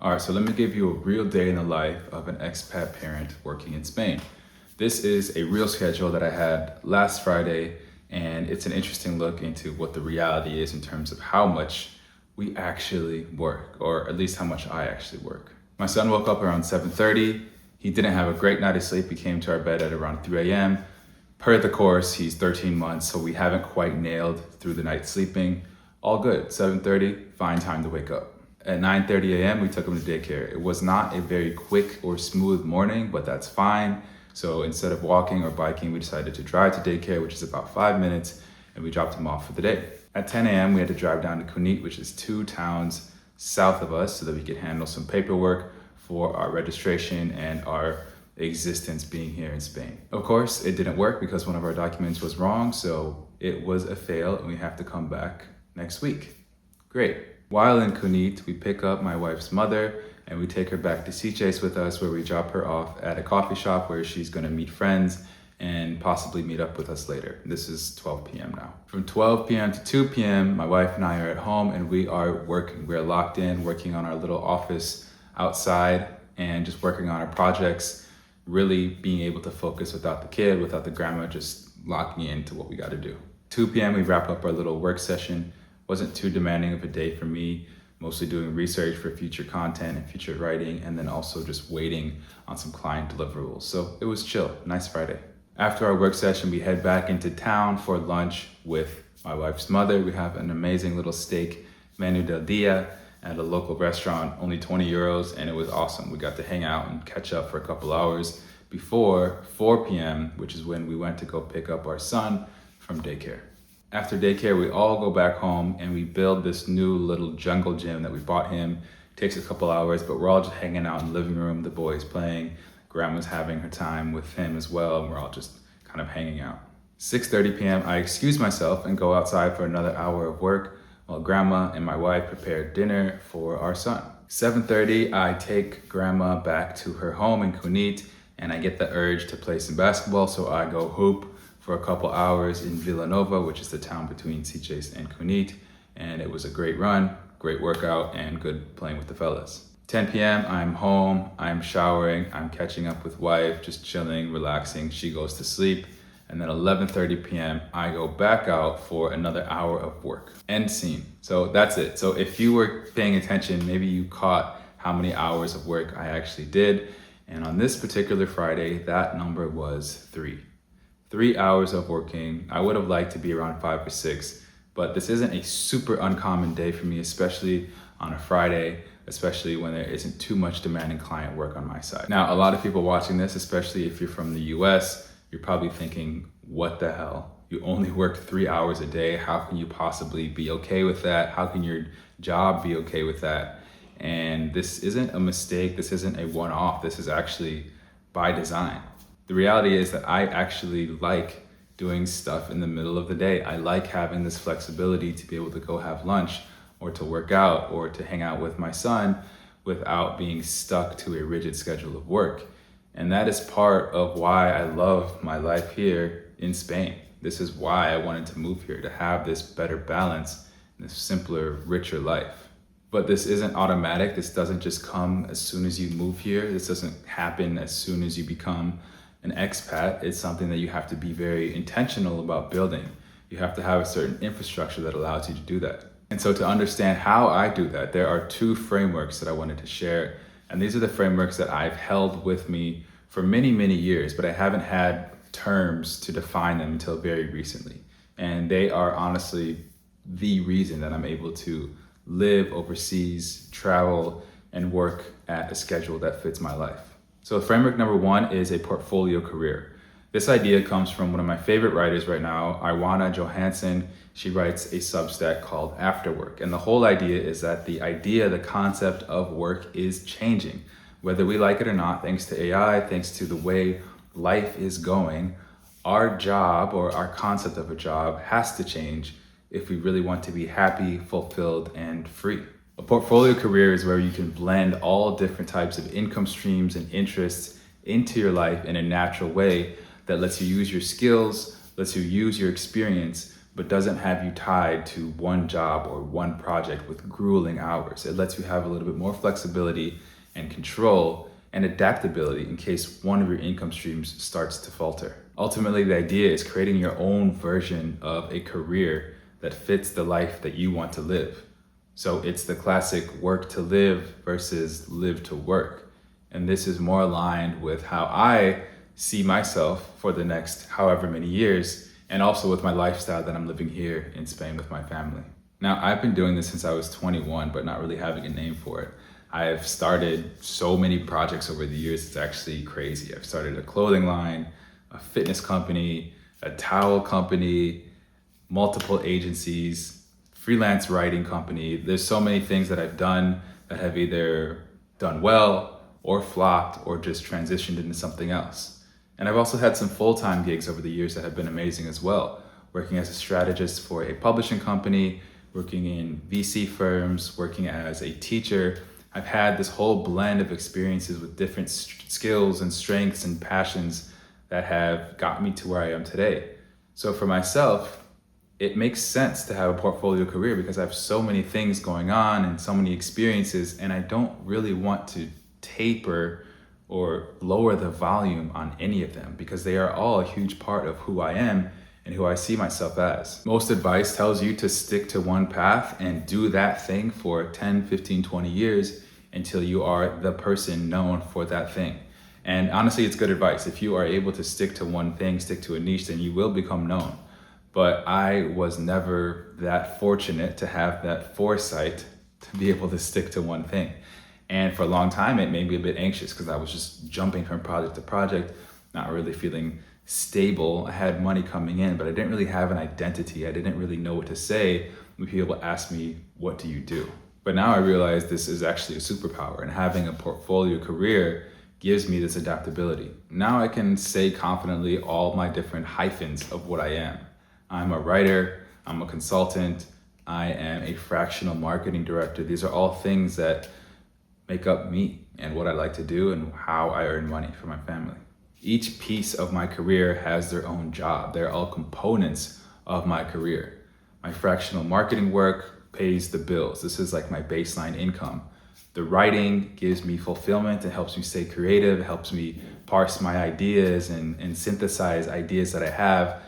All right, so let me give you a real day in the life of an expat parent working in Spain. This is a real schedule that I had last Friday, and it's an interesting look into what the reality is in terms of how much we actually work, or at least how much I actually work. My son woke up around 7:30. He didn't have a great night of sleep. He came to our bed at around 3 a.m. Per the course, he's 13 months, so we haven't quite nailed through the night sleeping. All good, 7:30, fine time to wake up. At 9:30 a.m., we took him to daycare. It was not a very quick or smooth morning, but that's fine. So instead of walking or biking, we decided to drive to daycare, which is about 5 minutes, and we dropped him off for the day. At 10 a.m., we had to drive down to Cunit, which is 2 towns south of us, so that we could handle some paperwork for our registration and our existence being here in Spain. Of course, it didn't work because one of our documents was wrong, so it was a fail and we have to come back next week. Great. While in Cunit, we pick up my wife's mother and we take her back to Sitges with us, where we drop her off at a coffee shop where she's gonna meet friends and possibly meet up with us later. This is 12 p.m. now. From 12 p.m. to 2 p.m., my wife and I are at home and we are working. We're locked in, working on our little office outside and just working on our projects, really being able to focus without the kid, without the grandma, just locking into what we gotta do. 2 p.m. we wrap up our little work session. Wasn't too demanding of a day for me, mostly doing research for future content and future writing, and then also just waiting on some client deliverables. So it was chill, nice Friday. After our work session, we head back into town for lunch with my wife's mother. We have an amazing little steak menu del dia at a local restaurant, only 20 euros, and it was awesome. We got to hang out and catch up for a couple hours before 4 p.m., which is when we went to go pick up our son from daycare. After daycare, we all go back home and we build this new little jungle gym that we bought him. It takes a couple hours, but we're all just hanging out in the living room, the boys playing, grandma's having her time with him as well, and we're all just kind of hanging out. 6:30 p.m., I excuse myself and go outside for another hour of work while grandma and my wife prepare dinner for our son. 7:30, I take grandma back to her home in Cunit, and I get the urge to play some basketball, so I go hoop for a couple hours in Villanova, which is the town between Sitges and Cunit, and it was a great run, great workout, and good playing with the fellas. 10 p.m., I'm home, I'm showering, I'm catching up with wife, just chilling, relaxing. She goes to sleep, and then 11:30 p.m., I go back out for another hour of work. End scene. So that's it. So if you were paying attention, maybe you caught how many hours of work I actually did, and on this particular Friday, that number was 3. 3 hours of working. I would have liked to be around 5 or 6, but this isn't a super uncommon day for me, especially on a Friday, especially when there isn't too much demanding client work on my side. Now, a lot of people watching this, especially if you're from the US, you're probably thinking, what the hell? You only work 3 hours a day. How can you possibly be okay with that? How can your job be okay with that? And this isn't a mistake. This isn't a one-off. This is actually by design. The reality is that I actually like doing stuff in the middle of the day. I like having this flexibility to be able to go have lunch or to work out or to hang out with my son without being stuck to a rigid schedule of work. And that is part of why I love my life here in Spain. This is why I wanted to move here, to have this better balance, this simpler, richer life. But this isn't automatic. This doesn't just come as soon as you move here. This doesn't happen as soon as you become an expat. It's something that you have to be very intentional about building. You have to have a certain infrastructure that allows you to do that. And so to understand how I do that, there are 2 frameworks that I wanted to share. And these are the frameworks that I've held with me for many, many years, but I haven't had terms to define them until very recently. And they are honestly the reason that I'm able to live overseas, travel, and work at a schedule that fits my life. So framework number 1 is a portfolio career. This idea comes from one of my favorite writers right now, Iwana Johansson. She writes a Substack called After Work. And the whole idea is that the concept of work is changing. Whether we like it or not, thanks to AI, thanks to the way life is going, our job or our concept of a job has to change if we really want to be happy, fulfilled, and free. A portfolio career is where you can blend all different types of income streams and interests into your life in a natural way that lets you use your skills, lets you use your experience, but doesn't have you tied to one job or one project with grueling hours. It lets you have a little bit more flexibility and control and adaptability in case one of your income streams starts to falter. Ultimately, the idea is creating your own version of a career that fits the life that you want to live. So it's the classic work to live versus live to work. And this is more aligned with how I see myself for the next however many years, and also with my lifestyle that I'm living here in Spain with my family. Now, I've been doing this since I was 21, but not really having a name for it. I've started so many projects over the years, it's actually crazy. I've started a clothing line, a fitness company, a towel company, multiple agencies, freelance writing company. There's so many things that I've done that have either done well or flopped or just transitioned into something else. And I've also had some full-time gigs over the years that have been amazing as well. Working as a strategist for a publishing company, working in VC firms, working as a teacher. I've had this whole blend of experiences with different skills and strengths and passions that have got me to where I am today. So for myself, it makes sense to have a portfolio career because I have so many things going on and so many experiences, and I don't really want to taper or lower the volume on any of them because they are all a huge part of who I am and who I see myself as. Most advice tells you to stick to one path and do that thing for 10, 15, 20 years until you are the person known for that thing. And honestly, it's good advice. If you are able to stick to one thing, stick to a niche, then you will become known. But I was never that fortunate to have that foresight to be able to stick to one thing. And for a long time, it made me a bit anxious because I was just jumping from project to project, not really feeling stable. I had money coming in, but I didn't really have an identity. I didn't really know what to say when people asked me, what do you do? But now I realize this is actually a superpower, and having a portfolio career gives me this adaptability. Now I can say confidently all my different hyphens of what I am. I'm a writer, I'm a consultant, I am a fractional marketing director. These are all things that make up me and what I like to do and how I earn money for my family. Each piece of my career has their own job. They're all components of my career. My fractional marketing work pays the bills. This is like my baseline income. The writing gives me fulfillment. It helps me stay creative. It helps me parse my ideas and synthesize ideas that I have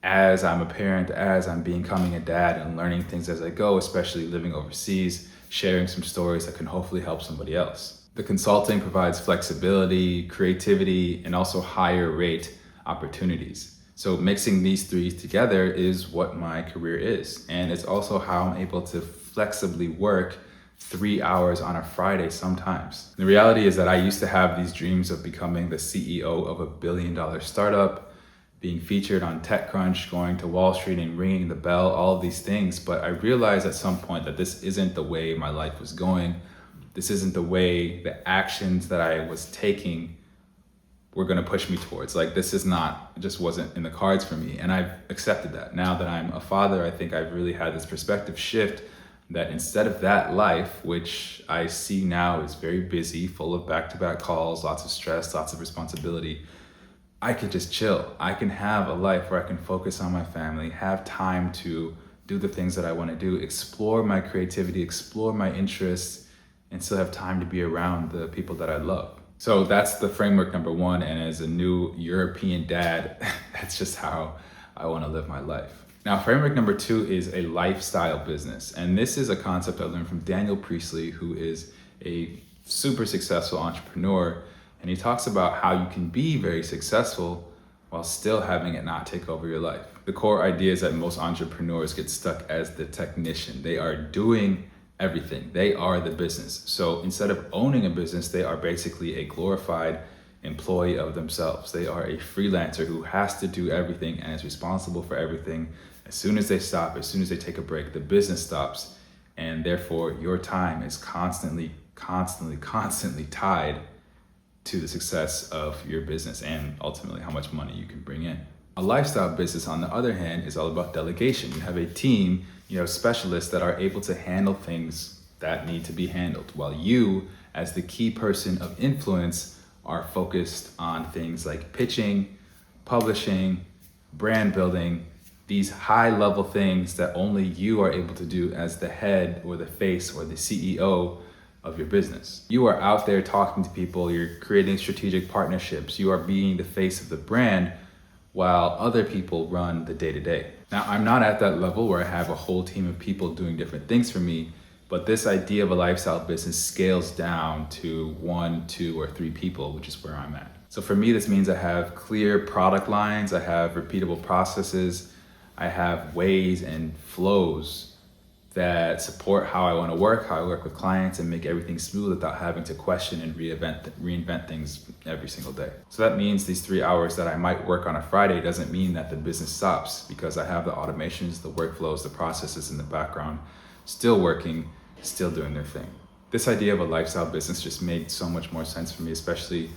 as I'm a parent, as I'm becoming a dad and learning things as I go, especially living overseas, sharing some stories that can hopefully help somebody else. The consulting provides flexibility, creativity, and also higher rate opportunities. So mixing these three together is what my career is. And it's also how I'm able to flexibly work 3 hours on a Friday sometimes. The reality is that I used to have these dreams of becoming the CEO of $1 billion startup, being featured on TechCrunch, going to Wall Street and ringing the bell, all of these things. But I realized at some point that this isn't the way my life was going. This isn't the way the actions that I was taking were gonna push me towards. Like, this is not, it just wasn't in the cards for me. And I've accepted that. Now that I'm a father, I think I've really had this perspective shift that instead of that life, which I see now is very busy, full of back-to-back calls, lots of stress, lots of responsibility, I could just chill. I can have a life where I can focus on my family, have time to do the things that I want to do, explore my creativity, explore my interests, and still have time to be around the people that I love. So that's the framework number one. And as a new European dad, that's just how I want to live my life. Now, framework number two is a lifestyle business. And this is a concept I learned from Daniel Priestley, who is a super successful entrepreneur. And he talks about how you can be very successful while still having it not take over your life. The core idea is that most entrepreneurs get stuck as the technician. They are doing everything. They are the business. So instead of owning a business, they are basically a glorified employee of themselves. They are a freelancer who has to do everything and is responsible for everything. As soon as they stop, as soon as they take a break, the business stops. And therefore your time is constantly tied to the success of your business and ultimately how much money you can bring in. A lifestyle business, on the other hand, is all about delegation. You have a team, you have specialists that are able to handle things that need to be handled, while you, as the key person of influence, are focused on things like pitching, publishing, brand building, these high level things that only you are able to do as the head or the face or the CEO of your business. You are out there talking to people, you're creating strategic partnerships, you are being the face of the brand while other people run the day-to-day. Now, I'm not at that level where I have a whole team of people doing different things for me, but this idea of a lifestyle business scales down to 1, 2, or 3 people, which is where I'm at. So for me, this means I have clear product lines, I have repeatable processes, I have ways and flows that support how I want to work, how I work with clients, and make everything smooth without having to question and reinvent things every single day. So that means these 3 hours that I might work on a Friday doesn't mean that the business stops, because I have the automations, the workflows, the processes in the background, still working, still doing their thing. This idea of a lifestyle business just made so much more sense for me, especially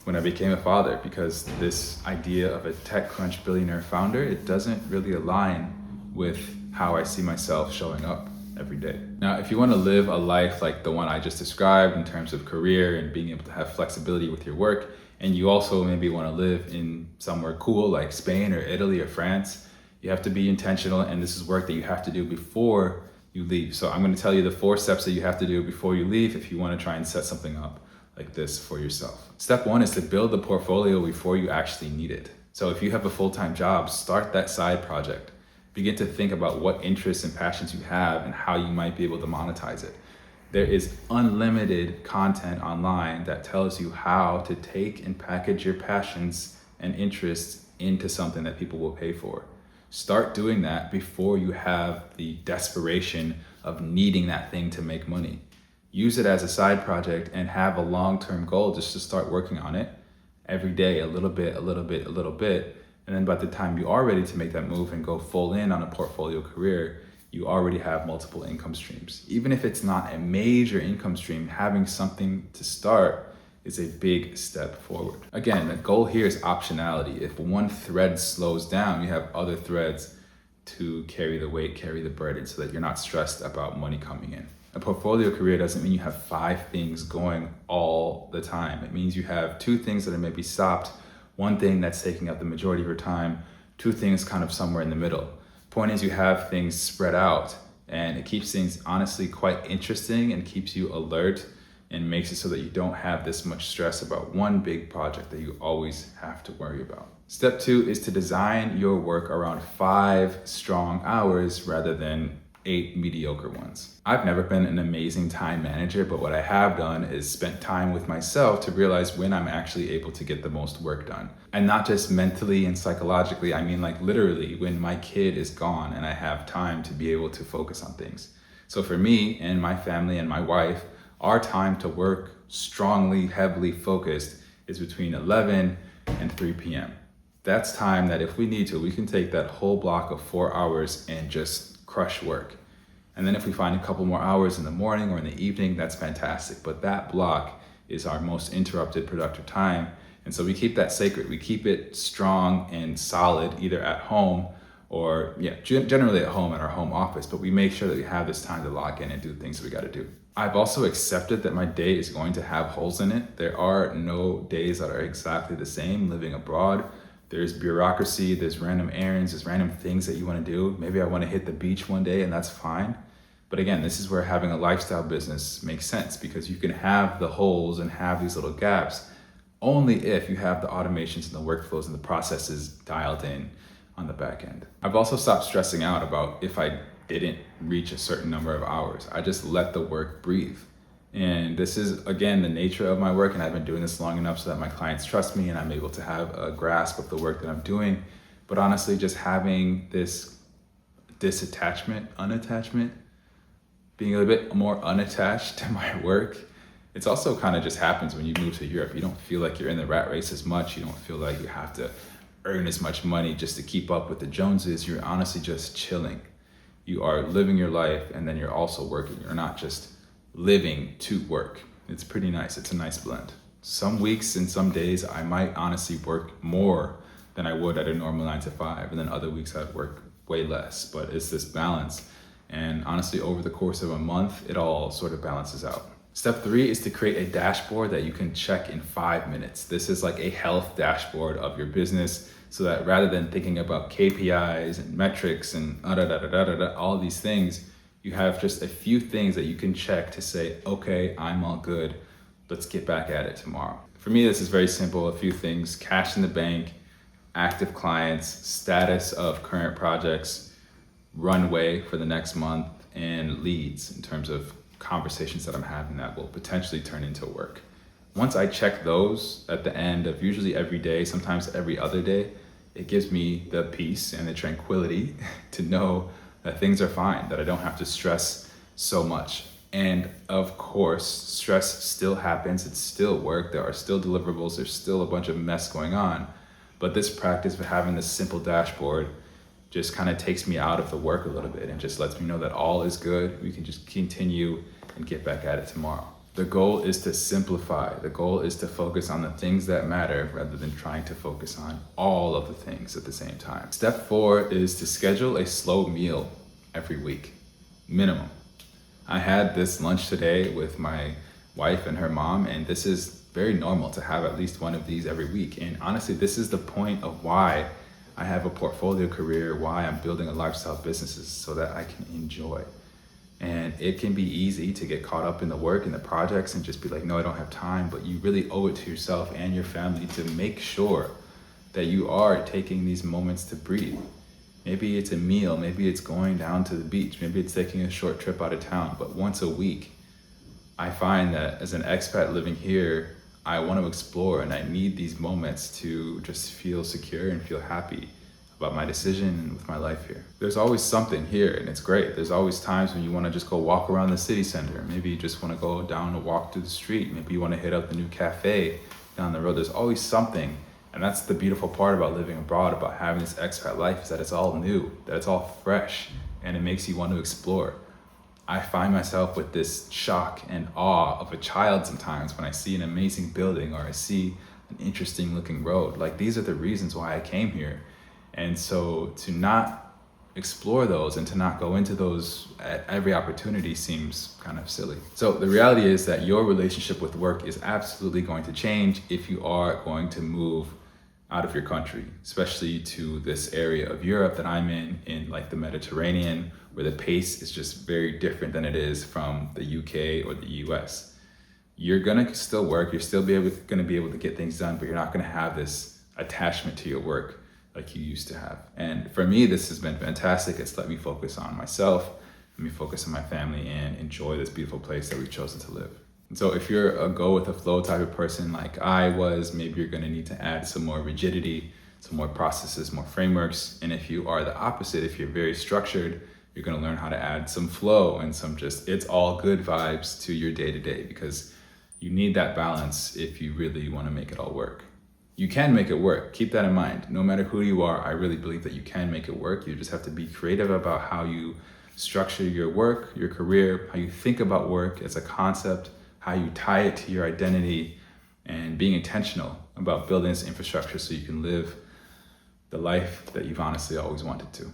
when I became a father, because this idea of a TechCrunch billionaire founder, it doesn't really align with how I see myself showing up every day. Now, if you want to live a life like the one I just described in terms of career and being able to have flexibility with your work, and you also maybe want to live in somewhere cool like Spain or Italy or France, you have to be intentional, and this is work that you have to do before you leave. So I'm going to tell you the 4 steps that you have to do before you leave if you want to try and set something up like this for yourself. Step 1 is to build the portfolio before you actually need it. So if you have a full-time job, start that side project. Begin to think about what interests and passions you have and how you might be able to monetize it. There is unlimited content online that tells you how to take and package your passions and interests into something that people will pay for. Start doing that before you have the desperation of needing that thing to make money. Use it as a side project and have a long-term goal just to start working on it every day, a little bit, a little bit, a little bit. And then by the time you are ready to make that move and go full in on a portfolio career, you already have multiple income streams. Even if it's not a major income stream, having something to start is a big step forward. Again, the goal here is optionality. If one thread slows down, you have other threads to carry the weight, carry the burden, so that you're not stressed about money coming in. A portfolio career doesn't mean you have 5 things going all the time. It means you have 2 things that are maybe stopped, 1 thing that's taking up the majority of your time, 2 things kind of somewhere in the middle. Point is, you have things spread out, and it keeps things honestly quite interesting and keeps you alert and makes it so that you don't have this much stress about one big project that you always have to worry about. Step 2 is to design your work around 5 strong hours rather than 8 mediocre ones. I've never been an amazing time manager, but what I have done is spent time with myself to realize when I'm actually able to get the most work done. And not just mentally and psychologically, I mean like literally when my kid is gone and I have time to be able to focus on things. So for me and my family and my wife, our time to work strongly, heavily focused is between 11 and 3 p.m. That's time that if we need to, we can take that whole block of 4 hours and just crush work. And then if we find a couple more hours in the morning or in the evening, that's fantastic. But that block is our most interrupted productive time. And so we keep that sacred. We keep it strong and solid, either at home or generally at home at our home office, but we make sure that we have this time to lock in and do things that we gotta do. I've also accepted that my day is going to have holes in it. There are no days that are exactly the same living abroad. There's bureaucracy, there's random errands, there's random things that you wanna do. Maybe I wanna hit the beach one day and that's fine. But again, this is where having a lifestyle business makes sense, because you can have the holes and have these little gaps only if you have the automations and the workflows and the processes dialed in on the back end. I've also stopped stressing out about if I didn't reach a certain number of hours. I just let the work breathe. And this is, again, the nature of my work, and I've been doing this long enough so that my clients trust me and I'm able to have a grasp of the work that I'm doing. But honestly, just having this unattachment, being a little bit more unattached to my work. It's also kind of just happens when you move to Europe. You don't feel like you're in the rat race as much. You don't feel like you have to earn as much money just to keep up with the Joneses. You're honestly just chilling. You are living your life and then you're also working. You're not just living to work. It's pretty nice. It's a nice blend. Some weeks and some days I might honestly work more than I would at a normal 9 to 5. And then other weeks I'd work way less, but it's this balance. And honestly, over the course of a month, it all sort of balances out. Step 3 is to create a dashboard that you can check in 5 minutes. This is like a health dashboard of your business. so that rather than thinking about KPIs and metrics and all these things, you have just a few things that you can check to say, okay, I'm all good. Let's get back at it tomorrow. For me, this is very simple. A few things: cash in the bank, active clients, status of current projects, runway for the next month, and leads in terms of conversations that I'm having that will potentially turn into work. Once I check those at the end of usually every day, sometimes every other day, it gives me the peace and the tranquility to know that things are fine, that I don't have to stress so much. And of course, stress still happens. It's still work. There are still deliverables. There's still a bunch of mess going on. But this practice of having this simple dashboard just kind of takes me out of the work a little bit and just lets me know that all is good. We can just continue and get back at it tomorrow. The goal is to simplify. The goal is to focus on the things that matter rather than trying to focus on all of the things at the same time. Step 4 is to schedule a slow meal every week, minimum. I had this lunch today with my wife and her mom, and this is very normal to have at least one of these every week. And honestly, this is the point of why I have a portfolio career, why I'm building a lifestyle businesses, so that I can enjoy. And it can be easy to get caught up in the work and the projects and just be like, no, I don't have time. But you really owe it to yourself and your family to make sure that you are taking these moments to breathe. Maybe it's a meal, maybe it's going down to the beach, maybe it's taking a short trip out of town. But once a week, I find that as an expat living here, I want to explore, and I need these moments to just feel secure and feel happy about my decision and with my life here. There's always something here, and it's great. There's always times when you want to just go walk around the city center. Maybe you just want to go down and walk through the street. Maybe you want to hit up the new cafe down the road. There's always something. And that's the beautiful part about living abroad, about having this expat life, is that it's all new, that it's all fresh, and it makes you want to explore. I find myself with this shock and awe of a child sometimes when I see an amazing building or I see an interesting looking road. Like, these are the reasons why I came here. And so to not explore those and to not go into those at every opportunity seems kind of silly. So the reality is that your relationship with work is absolutely going to change if you are going to move out of your country, especially to this area of Europe that I'm in like the Mediterranean, where the pace is just very different than it is from the UK or the US. You're gonna still work, you're still gonna be able to get things done, but you're not gonna have this attachment to your work like you used to have. And for me, this has been fantastic. It's let me focus on myself, let me focus on my family, and enjoy this beautiful place that we've chosen to live. And so if you're a go with the flow type of person like I was, maybe you're gonna need to add some more rigidity, some more processes, more frameworks. And if you are the opposite, if you're very structured, you're gonna learn how to add some flow and some just it's all good vibes to your day-to-day, because you need that balance if you really wanna make it all work. You can make it work, keep that in mind. No matter who you are, I really believe that you can make it work. You just have to be creative about how you structure your work, your career, how you think about work as a concept, how you tie it to your identity, and being intentional about building this infrastructure so you can live the life that you've honestly always wanted to.